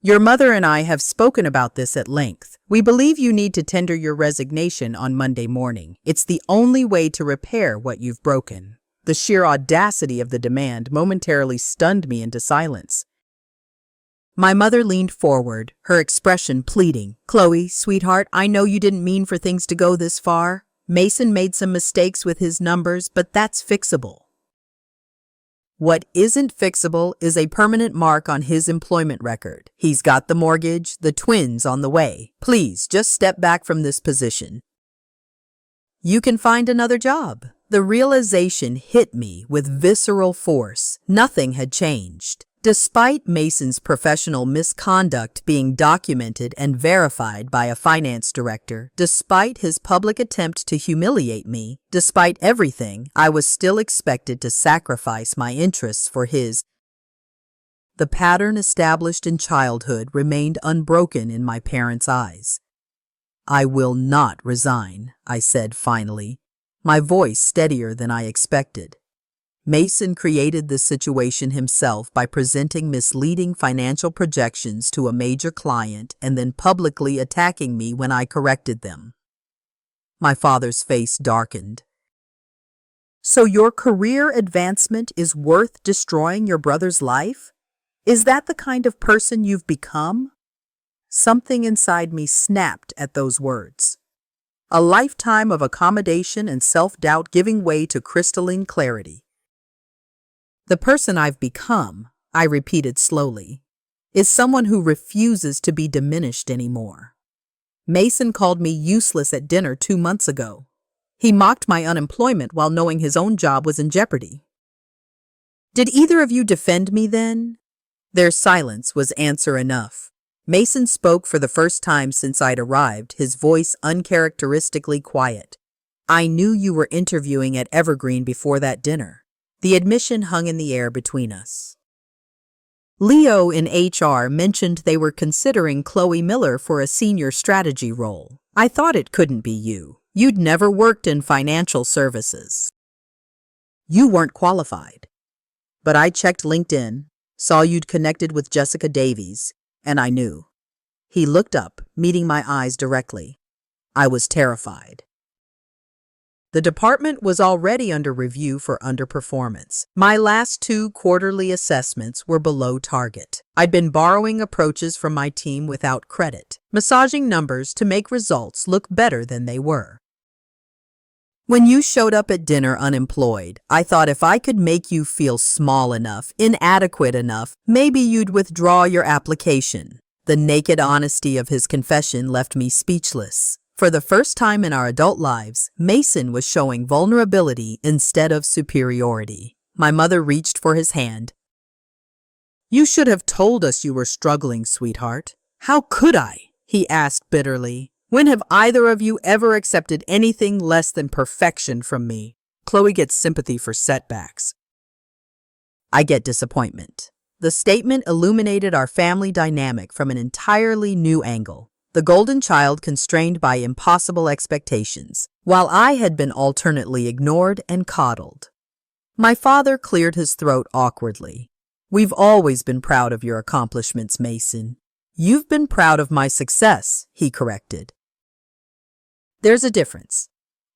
"Your mother and I have spoken about this at length. We believe you need to tender your resignation on Monday morning. It's the only way to repair what you've broken." The sheer audacity of the demand momentarily stunned me into silence. My mother leaned forward, her expression pleading. "Chloe, sweetheart, I know you didn't mean for things to go this far. Mason made some mistakes with his numbers, but that's fixable." What isn't fixable is a permanent mark on his employment record. He's got the mortgage, the twins on the way. Please, just step back from this position. You can find another job. The realization hit me with visceral force. Nothing had changed. Despite Mason's professional misconduct being documented and verified by a finance director, despite his public attempt to humiliate me, despite everything, I was still expected to sacrifice my interests for his. The pattern established in childhood remained unbroken in my parents' eyes. "I will not resign," I said finally, my voice steadier than I expected. Mason created this situation himself by presenting misleading financial projections to a major client and then publicly attacking me when I corrected them. My father's face darkened. "So your career advancement is worth destroying your brother's life? Is that the kind of person you've become?" Something inside me snapped at those words. A lifetime of accommodation and self-doubt giving way to crystalline clarity. "The person I've become," I repeated slowly, "is someone who refuses to be diminished anymore. Mason called me useless at dinner 2 months ago. He mocked my unemployment while knowing his own job was in jeopardy. Did either of you defend me then?" Their silence was answer enough. Mason spoke for the first time since I'd arrived, his voice uncharacteristically quiet. "I knew you were interviewing at Evergreen before that dinner." The admission hung in the air between us. "Leo in HR mentioned they were considering Chloe Miller for a senior strategy role. I thought it couldn't be you. You'd never worked in financial services. You weren't qualified. But I checked LinkedIn, saw you'd connected with Jessica Davies, and I knew." He looked up, meeting my eyes directly. I was terrified. The department was already under review for underperformance. My last 2 quarterly assessments were below target. I'd been borrowing approaches from my team without credit, massaging numbers to make results look better than they were. When you showed up at dinner unemployed, I thought if I could make you feel small enough, inadequate enough, maybe you'd withdraw your application. The naked honesty of his confession left me speechless. For the first time in our adult lives, Mason was showing vulnerability instead of superiority. My mother reached for his hand. "You should have told us you were struggling, sweetheart." "How could I?" he asked bitterly. "When have either of you ever accepted anything less than perfection from me?" Chloe gets sympathy for setbacks. I get disappointment. The statement illuminated our family dynamic from an entirely new angle. The golden child constrained by impossible expectations, while I had been alternately ignored and coddled. My father cleared his throat awkwardly. "We've always been proud of your accomplishments, Mason." "You've been proud of my success," he corrected. There's a difference.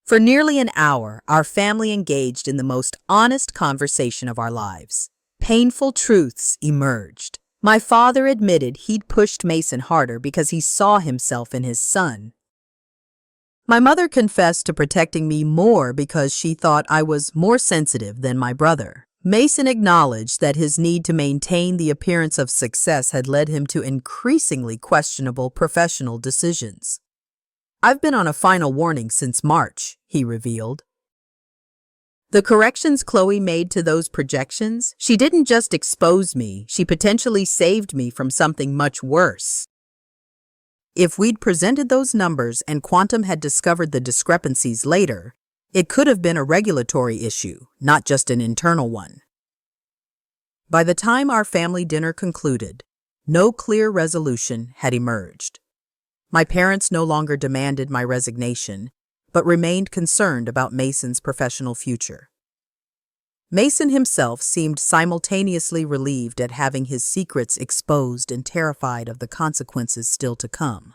For nearly an hour, our family engaged in the most honest conversation of our lives. Painful truths emerged. My father admitted he'd pushed Mason harder because he saw himself in his son. My mother confessed to protecting me more because she thought I was more sensitive than my brother. Mason acknowledged that his need to maintain the appearance of success had led him to increasingly questionable professional decisions. "I've been on a final warning since March," he revealed. The corrections Chloe made to those projections, she didn't just expose me, she potentially saved me from something much worse. If we'd presented those numbers and Quantum had discovered the discrepancies later, it could have been a regulatory issue, not just an internal one. By the time our family dinner concluded, no clear resolution had emerged. My parents no longer demanded my resignation, but remained concerned about Mason's professional future. Mason himself seemed simultaneously relieved at having his secrets exposed and terrified of the consequences still to come.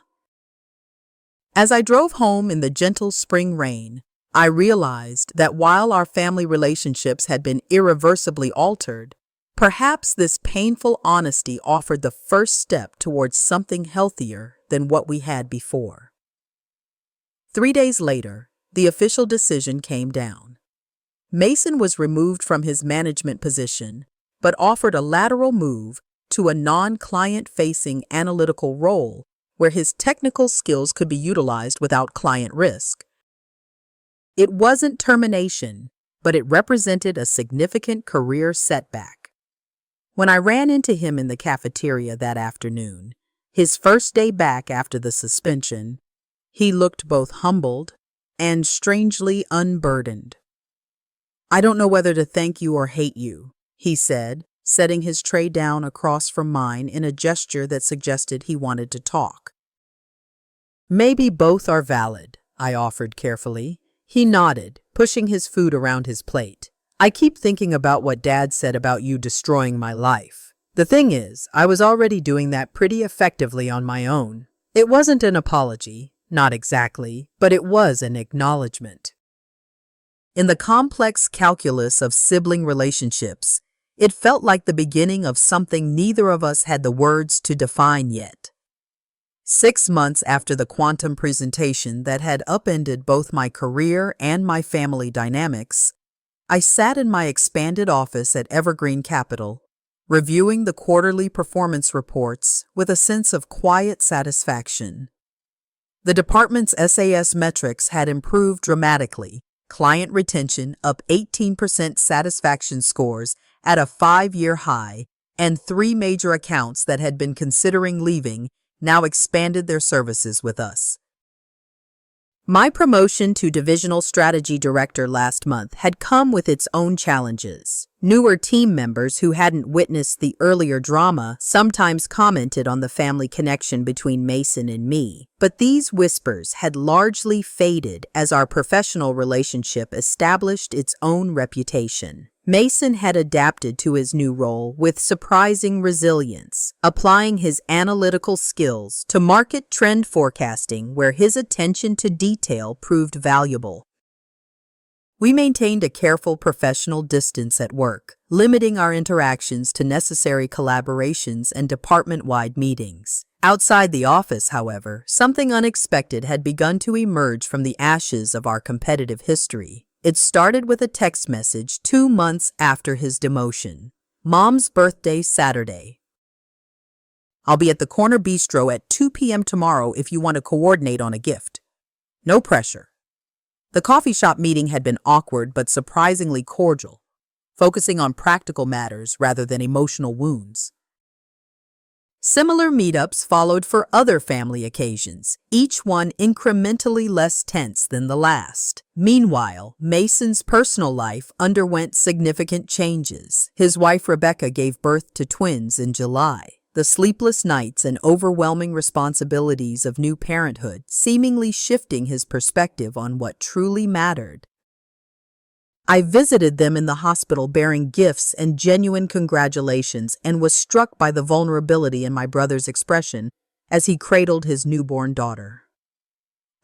As I drove home in the gentle spring rain, I realized that while our family relationships had been irreversibly altered, perhaps this painful honesty offered the first step towards something healthier than what we had before. 3 days later, the official decision came down. Mason was removed from his management position, but offered a lateral move to a non-client-facing analytical role where his technical skills could be utilized without client risk. It wasn't termination, but it represented a significant career setback. When I ran into him in the cafeteria that afternoon, his first day back after the suspension, he looked both humbled and strangely unburdened. "I don't know whether to thank you or hate you," he said, setting his tray down across from mine in a gesture that suggested he wanted to talk. "Maybe both are valid," I offered carefully. He nodded, pushing his food around his plate. "I keep thinking about what Dad said about you destroying my life. The thing is, I was already doing that pretty effectively on my own. It wasn't an apology. Not exactly, but it was an acknowledgement." In the complex calculus of sibling relationships, it felt like the beginning of something neither of us had the words to define yet. 6 months after the Quantum presentation that had upended both my career and my family dynamics, I sat in my expanded office at Evergreen Capital, reviewing the quarterly performance reports with a sense of quiet satisfaction. The department's SAS metrics had improved dramatically, client retention up 18%, satisfaction scores at a 5-year high, and 3 major accounts that had been considering leaving now expanded their services with us. My promotion to Divisional Strategy Director last month had come with its own challenges. Newer team members who hadn't witnessed the earlier drama sometimes commented on the family connection between Mason and me, but these whispers had largely faded as our professional relationship established its own reputation. Mason had adapted to his new role with surprising resilience, applying his analytical skills to market trend forecasting where his attention to detail proved valuable. We maintained a careful professional distance at work, limiting our interactions to necessary collaborations and department-wide meetings. Outside the office, however, something unexpected had begun to emerge from the ashes of our competitive history. It started with a text message 2 months after his demotion. Mom's birthday Saturday. I'll be at the corner bistro at 2 p.m. tomorrow if you want to coordinate on a gift. No pressure. The coffee shop meeting had been awkward but surprisingly cordial, focusing on practical matters rather than emotional wounds. Similar meetups followed for other family occasions, each one incrementally less tense than the last. Meanwhile, Mason's personal life underwent significant changes. His wife Rebecca gave birth to twins in July. The sleepless nights and overwhelming responsibilities of new parenthood seemingly shifting his perspective on what truly mattered. I visited them in the hospital bearing gifts and genuine congratulations and was struck by the vulnerability in my brother's expression as he cradled his newborn daughter.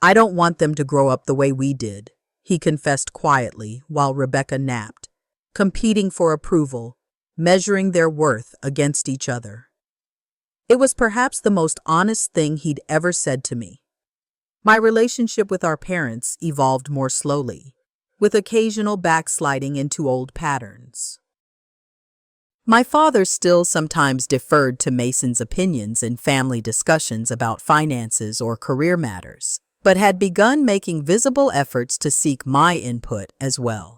I don't want them to grow up the way we did, he confessed quietly while Rebecca napped, competing for approval, measuring their worth against each other. It was perhaps the most honest thing he'd ever said to me. My relationship with our parents evolved more slowly, with occasional backsliding into old patterns. My father still sometimes deferred to Mason's opinions in family discussions about finances or career matters, but had begun making visible efforts to seek my input as well.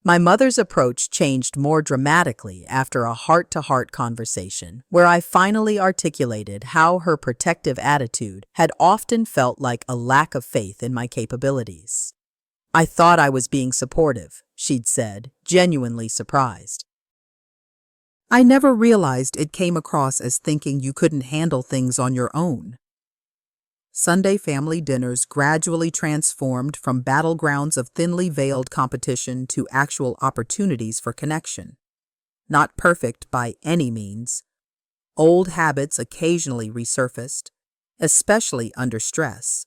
My mother's approach changed more dramatically after a heart-to-heart conversation where I finally articulated how her protective attitude had often felt like a lack of faith in my capabilities. I thought I was being supportive, she'd said, genuinely surprised. I never realized it came across as thinking you couldn't handle things on your own. Sunday family dinners gradually transformed from battlegrounds of thinly veiled competition to actual opportunities for connection. Not perfect by any means. Old habits occasionally resurfaced, especially under stress,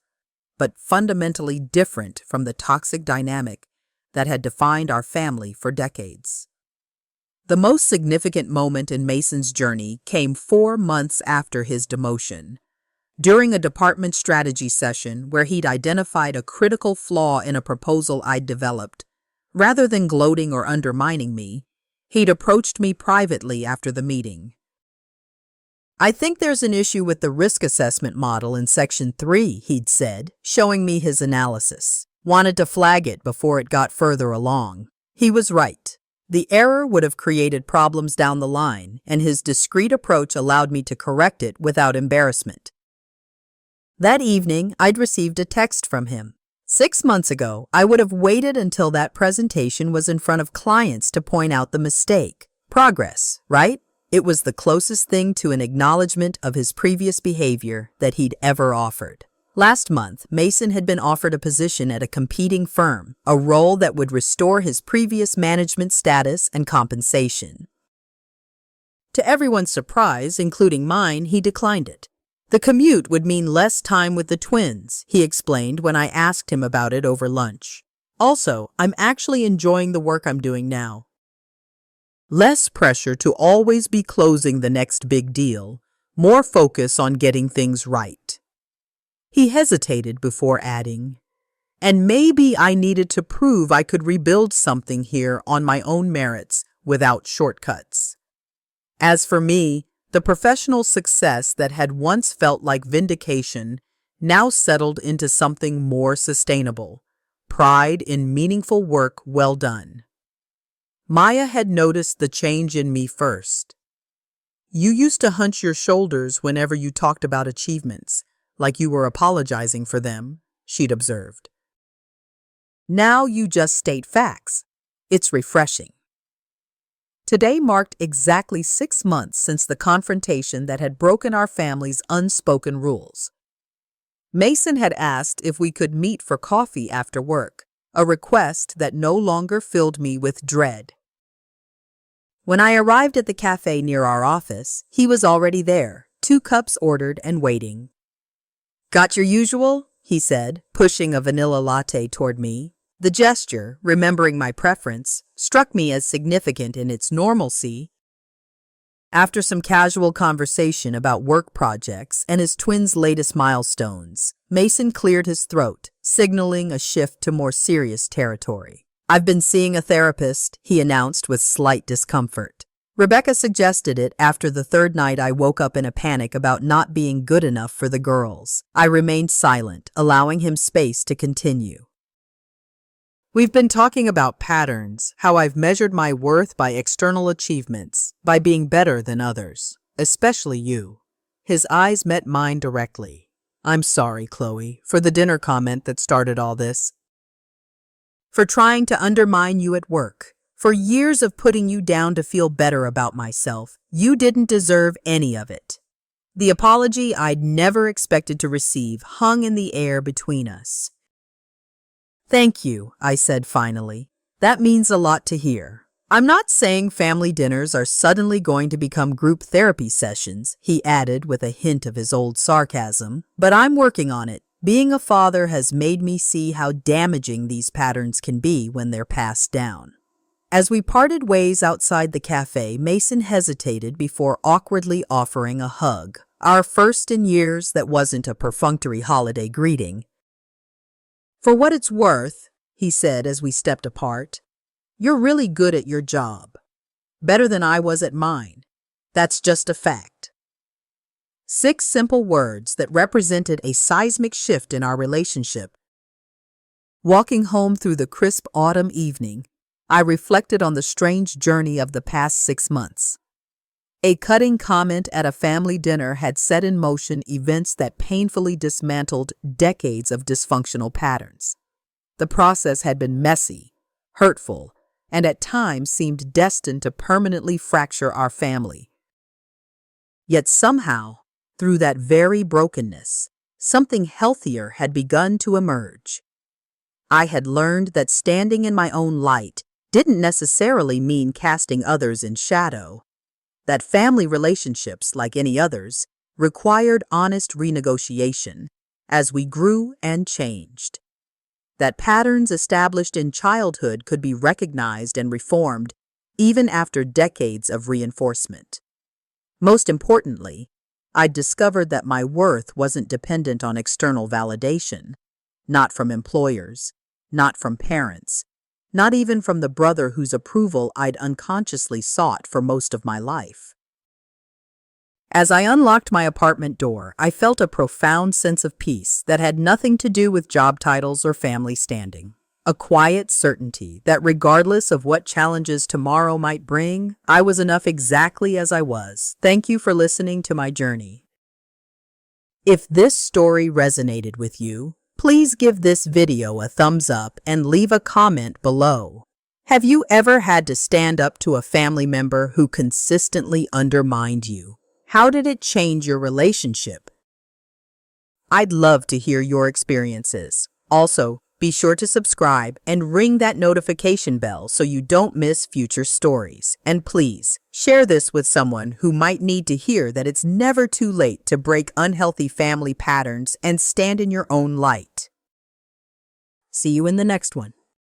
but fundamentally different from the toxic dynamic that had defined our family for decades. The most significant moment in Mason's journey came 4 months after his demotion. During a department strategy session where he'd identified a critical flaw in a proposal I'd developed, rather than gloating or undermining me, he'd approached me privately after the meeting. I think there's an issue with the risk assessment model in Section 3, he'd said, showing me his analysis. Wanted to flag it before it got further along. He was right. The error would have created problems down the line, and his discreet approach allowed me to correct it without embarrassment. That evening, I'd received a text from him. 6 months ago, I would have waited until that presentation was in front of clients to point out the mistake. Progress, right? It was the closest thing to an acknowledgement of his previous behavior that he'd ever offered. Last month, Mason had been offered a position at a competing firm, a role that would restore his previous management status and compensation. To everyone's surprise, including mine, he declined it. The commute would mean less time with the twins, he explained when I asked him about it over lunch. Also, I'm actually enjoying the work I'm doing now. Less pressure to always be closing the next big deal, more focus on getting things right. He hesitated before adding, and maybe I needed to prove I could rebuild something here on my own merits without shortcuts. As for me, the professional success that had once felt like vindication now settled into something more sustainable, pride in meaningful work well done. Maya had noticed the change in me first. You used to hunch your shoulders whenever you talked about achievements, like you were apologizing for them, she'd observed. Now you just state facts. It's refreshing. Today marked exactly 6 months since the confrontation that had broken our family's unspoken rules. Mason had asked if we could meet for coffee after work, a request that no longer filled me with dread. When I arrived at the cafe near our office, he was already there, 2 cups ordered and waiting. "Got your usual?" he said, pushing a vanilla latte toward me. The gesture, remembering my preference, struck me as significant in its normalcy. After some casual conversation about work projects and his twin's latest milestones, Mason cleared his throat, signaling a shift to more serious territory. "I've been seeing a therapist," he announced with slight discomfort. Rebecca suggested it after the third night I woke up in a panic about not being good enough for the girls. I remained silent, allowing him space to continue. "We've been talking about patterns, how I've measured my worth by external achievements, by being better than others, especially you." His eyes met mine directly. "I'm sorry, Chloe, for the dinner comment that started all this. For trying to undermine you at work. For years of putting you down to feel better about myself. You didn't deserve any of it." The apology I'd never expected to receive hung in the air between us. "Thank you," I said finally. "That means a lot to hear. I'm not saying family dinners are suddenly going to become group therapy sessions," he added with a hint of his old sarcasm, "but I'm working on it. Being a father has made me see how damaging these patterns can be when they're passed down." As we parted ways outside the cafe, Mason hesitated before awkwardly offering a hug. Our first in years that wasn't a perfunctory holiday greeting. "For what it's worth," he said as we stepped apart, "you're really good at your job. Better than I was at mine. That's just a fact." 6 simple words that represented a seismic shift in our relationship. Walking home through the crisp autumn evening, I reflected on the strange journey of the past 6 months. A cutting comment at a family dinner had set in motion events that painfully dismantled decades of dysfunctional patterns. The process had been messy, hurtful, and at times seemed destined to permanently fracture our family. Yet somehow, through that very brokenness, something healthier had begun to emerge. I had learned that standing in my own light didn't necessarily mean casting others in shadow. That family relationships, like any others, required honest renegotiation as we grew and changed. That patterns established in childhood could be recognized and reformed even after decades of reinforcement. Most importantly, I discovered that my worth wasn't dependent on external validation, not from employers, not from parents, not even from the brother whose approval I'd unconsciously sought for most of my life. As I unlocked my apartment door, I felt a profound sense of peace that had nothing to do with job titles or family standing. A quiet certainty that regardless of what challenges tomorrow might bring, I was enough exactly as I was. Thank you for listening to my journey. If this story resonated with you, please give this video a thumbs up and leave a comment below. Have you ever had to stand up to a family member who consistently undermined you? How did it change your relationship? I'd love to hear your experiences. Also, be sure to subscribe and ring that notification bell so you don't miss future stories. And please, share this with someone who might need to hear that it's never too late to break unhealthy family patterns and stand in your own light. See you in the next one.